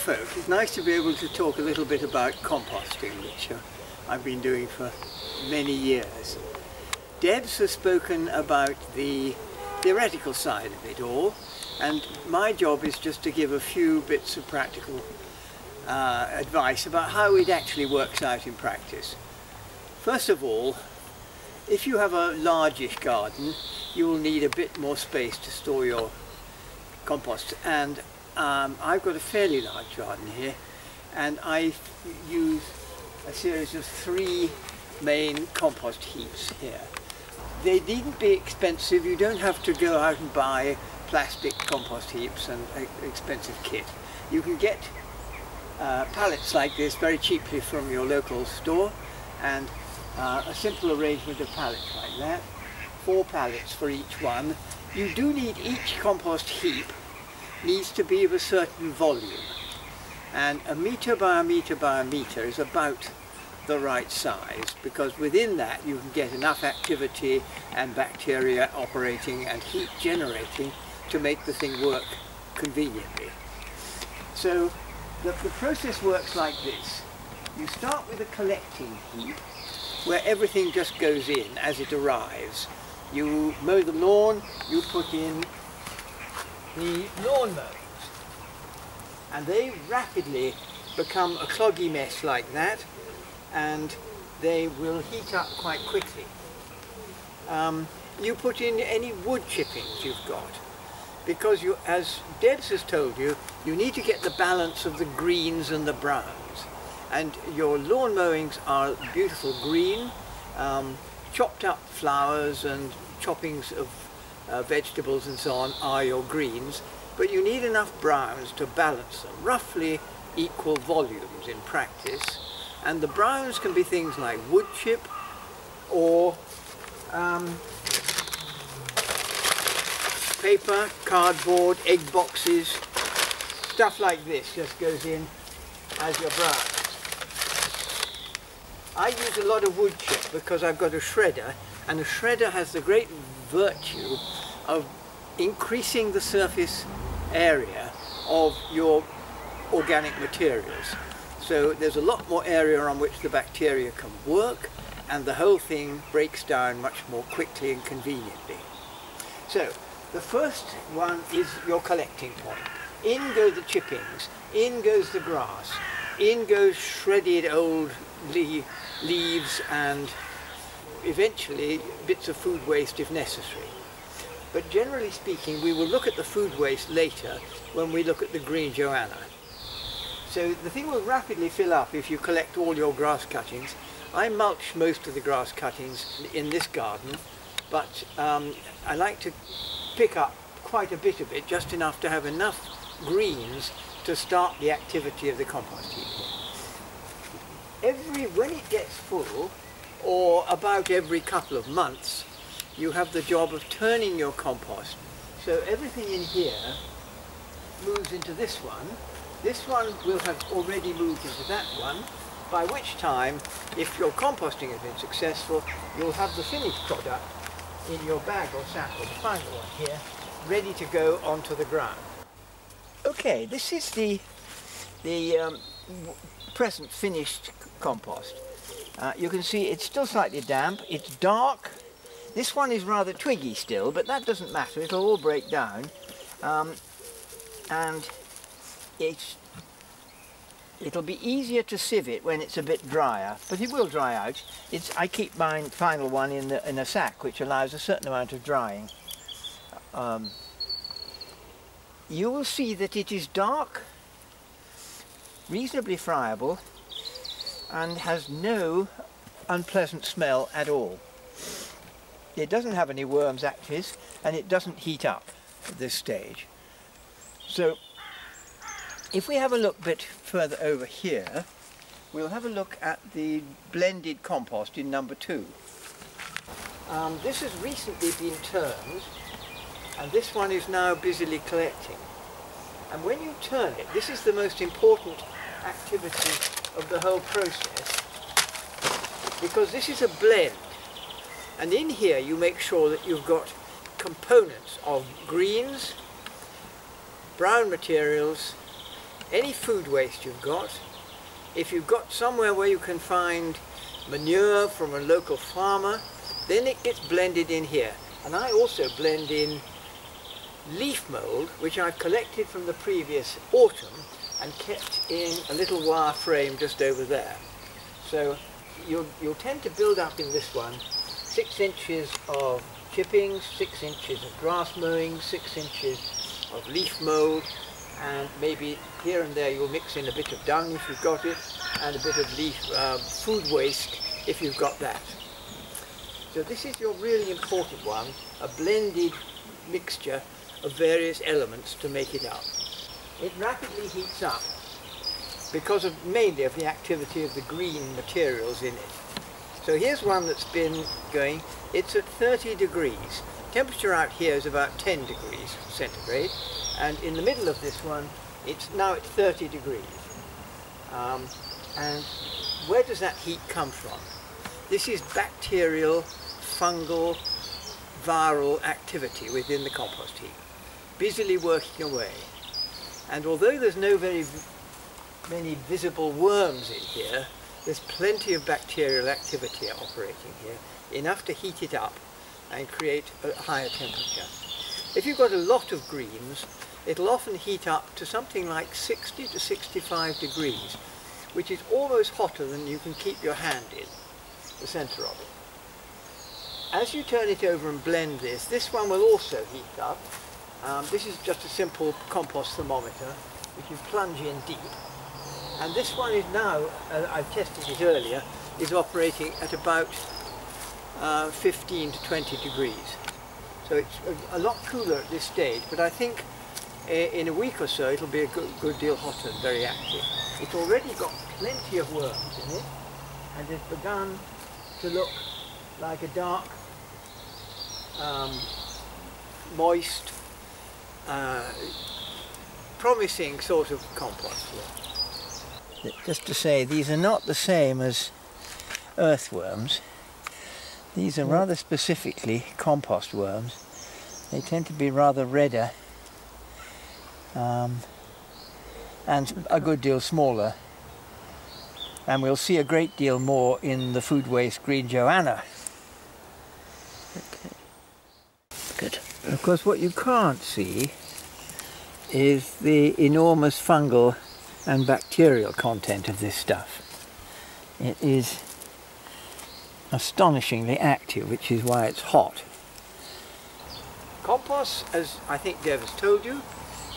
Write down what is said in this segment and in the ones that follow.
Well folk, it's nice to be able to talk a little bit about composting, which I've been doing for many years. Deb's has spoken about the theoretical side of it all, and my job is just to give a few bits of practical advice about how it actually works out in practice. First of all, if you have a largish garden, you will need a bit more space to store your compost, and I've got a fairly large garden here, and I use a series of 3 main compost heaps here. They needn't be expensive. You don't have to go out and buy plastic compost heaps and expensive kit. You can get pallets like this very cheaply from your local store, and a simple arrangement of pallets like that, 4 pallets for each one. You do need, each compost heap needs to be of a certain volume, and a metre by a metre by a metre is about the right size, because within that you can get enough activity and bacteria operating and heat generating to make the thing work conveniently. So the process works like this. You start with a collecting heap where everything just goes in as it arrives. You mow the lawn, you put in the lawn mowings, and they rapidly become a cloggy mess like that, and they will heat up quite quickly. You put in any wood chippings you've got, because you, as Debs has told you, you need to get the balance of the greens and the browns, and your lawn mowings are beautiful green, chopped up flowers and choppings of vegetables and so on are your greens, but you need enough browns to balance them, roughly equal volumes in practice. And the browns can be things like wood chip or paper, cardboard, egg boxes, stuff like this just goes in as your browns. I use a lot of wood chip because I've got a shredder, and a shredder has the great virtue of increasing the surface area of your organic materials. So there's a lot more area on which the bacteria can work, and the whole thing breaks down much more quickly and conveniently. So the first one is your collecting point. In go the chippings, in goes the grass, in goes shredded old leaves and eventually bits of food waste if necessary. But generally speaking, we will look at the food waste later when we look at the green Joanna. So the thing will rapidly fill up if you collect all your grass cuttings. I mulch most of the grass cuttings in this garden, but I like to pick up quite a bit of it, just enough to have enough greens to start the activity of the compost heap. When it gets full, or about every couple of months, you have the job of turning your compost. So everything in here moves into this one. This one will have already moved into that one, by which time, if your composting has been successful, you'll have the finished product in your bag or sack, or the final one here, ready to go onto the ground. Okay, this is the present finished compost. You can see it's still slightly damp, it's dark. This one is rather twiggy still, but that doesn't matter, it'll all break down. And it'll be easier to sieve it when it's a bit drier, but it will dry out. I keep my final one in a sack, which allows a certain amount of drying. You will see that it is dark, reasonably friable, and has no unpleasant smell at all. It doesn't have any worms actually, and it doesn't heat up at this stage. So if we have a look a bit further over here, we'll have a look at the blended compost in number 2. This has recently been turned, and this one is now busily collecting. And when you turn it, this is the most important activity of the whole process, because this is a blend, and in here you make sure that you've got components of greens, brown materials, any food waste you've got, if you've got somewhere where you can find manure from a local farmer, then it gets blended in here. And I also blend in leaf mould, which I've collected from the previous autumn and kept in a little wire frame just over there. So you'll tend to build up in this one 6 inches of chippings, 6 inches of grass mowing, 6 inches of leaf mould, and maybe here and there you'll mix in a bit of dung if you've got it, and a bit of leaf food waste if you've got that. So this is your really important one, a blended mixture of various elements to make it up. It rapidly heats up because of mainly of the activity of the green materials in it. So here's one that's been going, it's at 30 degrees. Temperature out here is about 10 degrees centigrade, and in the middle of this one it's now at 30 degrees. And where does that heat come from? This is bacterial, fungal, viral activity within the compost heap, busily working away. And although there's no very many visible worms in here, there's plenty of bacterial activity operating here, enough to heat it up and create a higher temperature. If you've got a lot of greens, it'll often heat up to something like 60 to 65 degrees, which is almost hotter than you can keep your hand in, the centre of it. As you turn it over and blend this one will also heat up. This is just a simple compost thermometer, which you plunge in deep. And this one is now, I've tested it earlier, is operating at about 15 to 20 degrees. So it's a lot cooler at this stage, but I think in a week or so it'll be a good deal hotter and very active. It's already got plenty of worms in it, and it's begun to look like a dark, moist, promising sort of compost. Just to say, these are not the same as earthworms. These are rather specifically compost worms. They tend to be rather redder and a good deal smaller. And we'll see a great deal more in the food waste green Joanna. Okay. Good. Of course, what you can't see is the enormous fungal and bacterial content of this stuff. It is astonishingly active, which is why it's hot. Composts, as I think Dev has told you,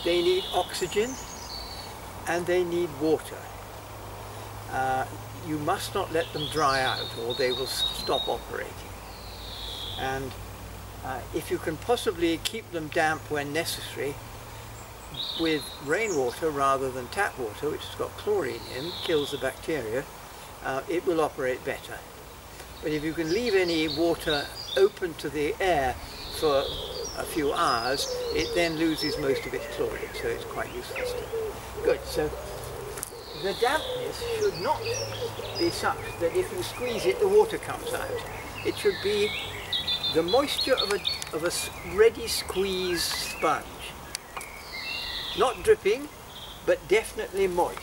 they need oxygen and they need water. You must not let them dry out or they will stop operating. And if you can possibly keep them damp when necessary, with rainwater rather than tap water, which has got chlorine in, kills the bacteria, it will operate better. But if you can leave any water open to the air for a few hours, it then loses most of its chlorine, so it's quite useless. Good, so the dampness should not be such that if you squeeze it, the water comes out. It should be the moisture of a ready squeeze sponge. Not dripping, but definitely moist.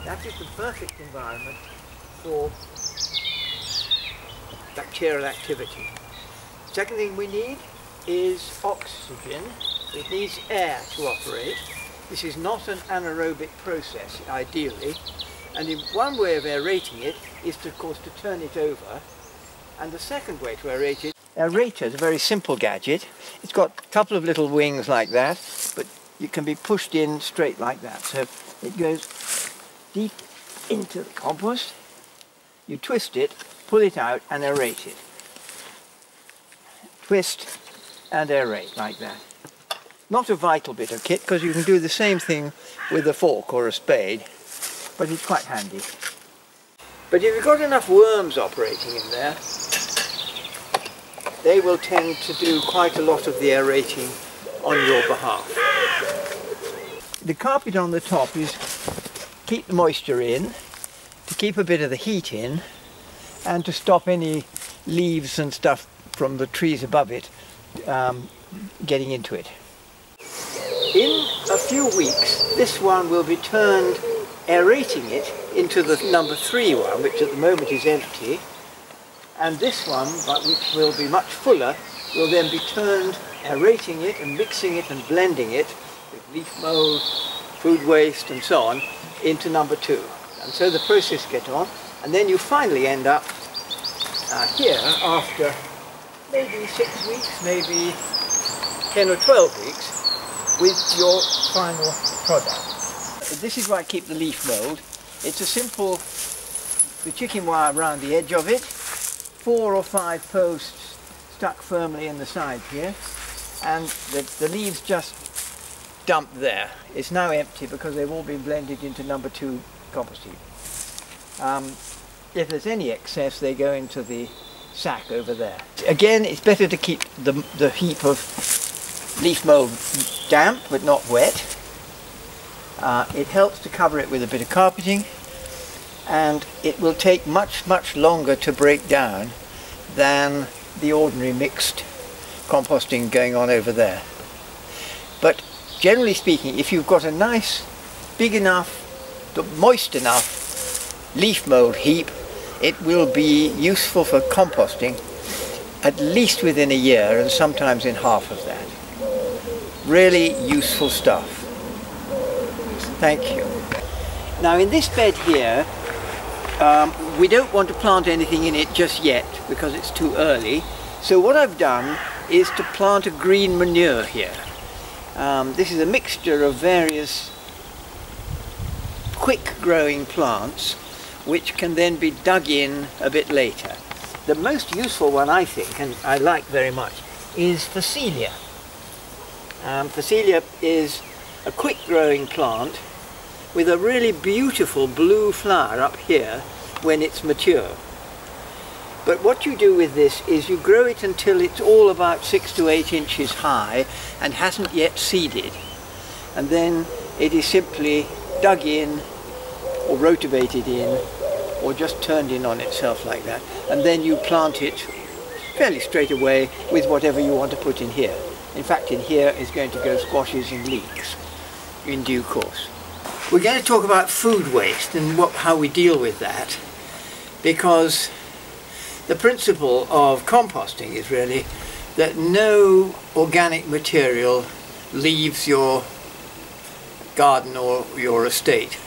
That is the perfect environment for bacterial activity. Second thing we need is oxygen. It needs air to operate. This is not an anaerobic process, ideally. And one way of aerating it is, of course, to turn it over. And the second way to aerate it, Aerator is a very simple gadget. It's got a couple of little wings like that, but it can be pushed in straight like that. So it goes deep into the compost. You twist it, pull it out and aerate it. Twist and aerate like that. Not a vital bit of kit, because you can do the same thing with a fork or a spade, but it's quite handy. But if you've got enough worms operating in there, they will tend to do quite a lot of the aerating on your behalf. The carpet on the top is keep the moisture in, to keep a bit of the heat in, and to stop any leaves and stuff from the trees above it getting into it. In a few weeks this one will be turned, aerating it into the number 3 one, which at the moment is empty, and this one, but which will be much fuller, will then be turned, aerating it and mixing it and blending it with leaf mould, food waste and so on, into number 2. And so the process gets on, and then you finally end up here after maybe 6 weeks, maybe 10 or 12 weeks, with your final product. This is why I keep the leaf mould. It's a simple, the chicken wire around the edge of it, 4 or 5 posts stuck firmly in the side here, and the leaves just dumped there. It's now empty because they've all been blended into number 2 compost heap. If there's any excess, they go into the sack over there. Again, it's better to keep the heap of leaf mould damp but not wet. It helps to cover it with a bit of carpeting, and it will take much longer to break down than the ordinary mixed composting going on over there. But generally speaking, if you've got a nice, big enough, moist enough leaf mould heap, it will be useful for composting at least within a year, and sometimes in half of that. Really useful stuff. Thank you. Now in this bed here, we don't want to plant anything in it just yet because it's too early. So what I've done is to plant a green manure here. This is a mixture of various quick growing plants which can then be dug in a bit later. The most useful one, I think, and I like very much, is Phacelia. Phacelia is a quick growing plant with a really beautiful blue flower up here when it's mature. But what you do with this is you grow it until it's all about 6 to 8 inches high and hasn't yet seeded, and then it is simply dug in or rotivated in or just turned in on itself like that, and then you plant it fairly straight away with whatever you want to put in here. In fact, in here is going to go squashes and leeks in due course. We're going to talk about food waste and how we deal with that, because the principle of composting is really that no organic material leaves your garden or your estate.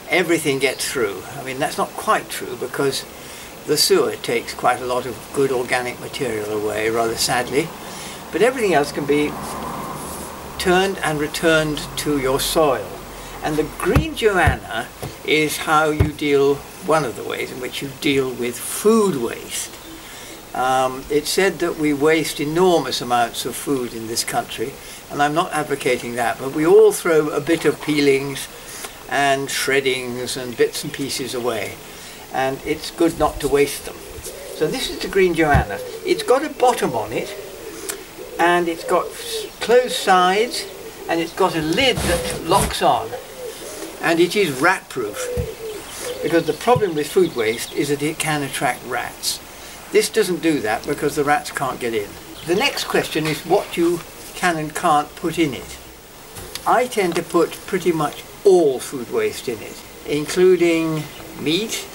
Everything gets through. I mean, that's not quite true, because the sewer takes quite a lot of good organic material away, rather sadly, but everything else can be turned and returned to your soil. And the green Joanna is how you deal, one of the ways in which you deal with food waste. It's said that we waste enormous amounts of food in this country, and I'm not advocating that, but we all throw a bit of peelings and shreddings and bits and pieces away, and it's good not to waste them. So this is the green Joanna. It's got a bottom on it, and it's got closed sides, and it's got a lid that locks on, and it is rat proof, because the problem with food waste is that it can attract rats. This doesn't do that because the rats can't get in. The next question is what you can and can't put in it. I tend to put pretty much all food waste in it, including meat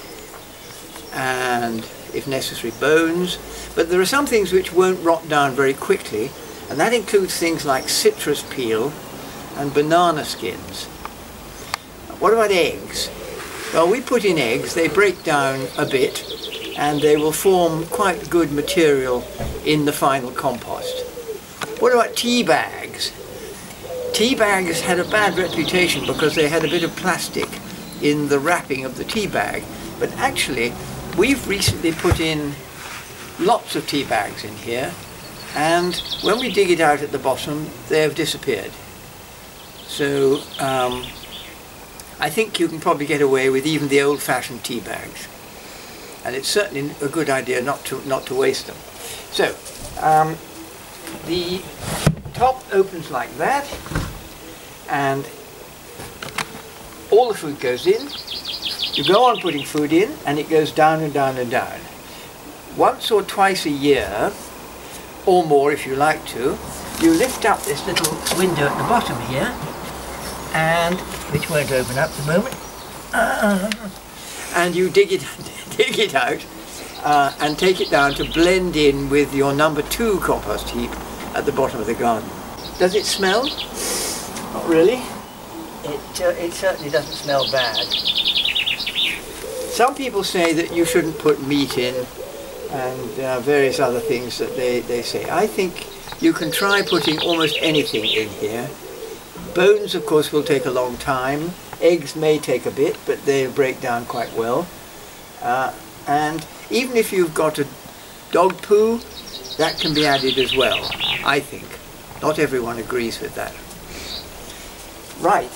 and, if necessary, bones, but there are some things which won't rot down very quickly, and that includes things like citrus peel and banana skins. What about eggs? Well, we put in eggs, they break down a bit, and they will form quite good material in the final compost. What about tea bags? Tea bags had a bad reputation because they had a bit of plastic in the wrapping of the tea bag, but actually we've recently put in lots of tea bags in here, and when we dig it out at the bottom, they have disappeared. So I think you can probably get away with even the old-fashioned tea bags, and it's certainly a good idea not to waste them. So the top opens like that, and all the food goes in. You go on putting food in, and it goes down and down and down. Once or twice a year, or more if you like to, you lift up this little window at the bottom here, and which won't open up at the moment. And you dig it, dig it out and take it down to blend in with your number 2 compost heap at the bottom of the garden. Does it smell? Not really. It certainly doesn't smell bad. Some people say that you shouldn't put meat in and various other things that they say. I think you can try putting almost anything in here. Bones, of course, will take a long time. Eggs may take a bit, but they break down quite well. And even if you've got a dog poo, that can be added as well, I think. Not everyone agrees with that. Right.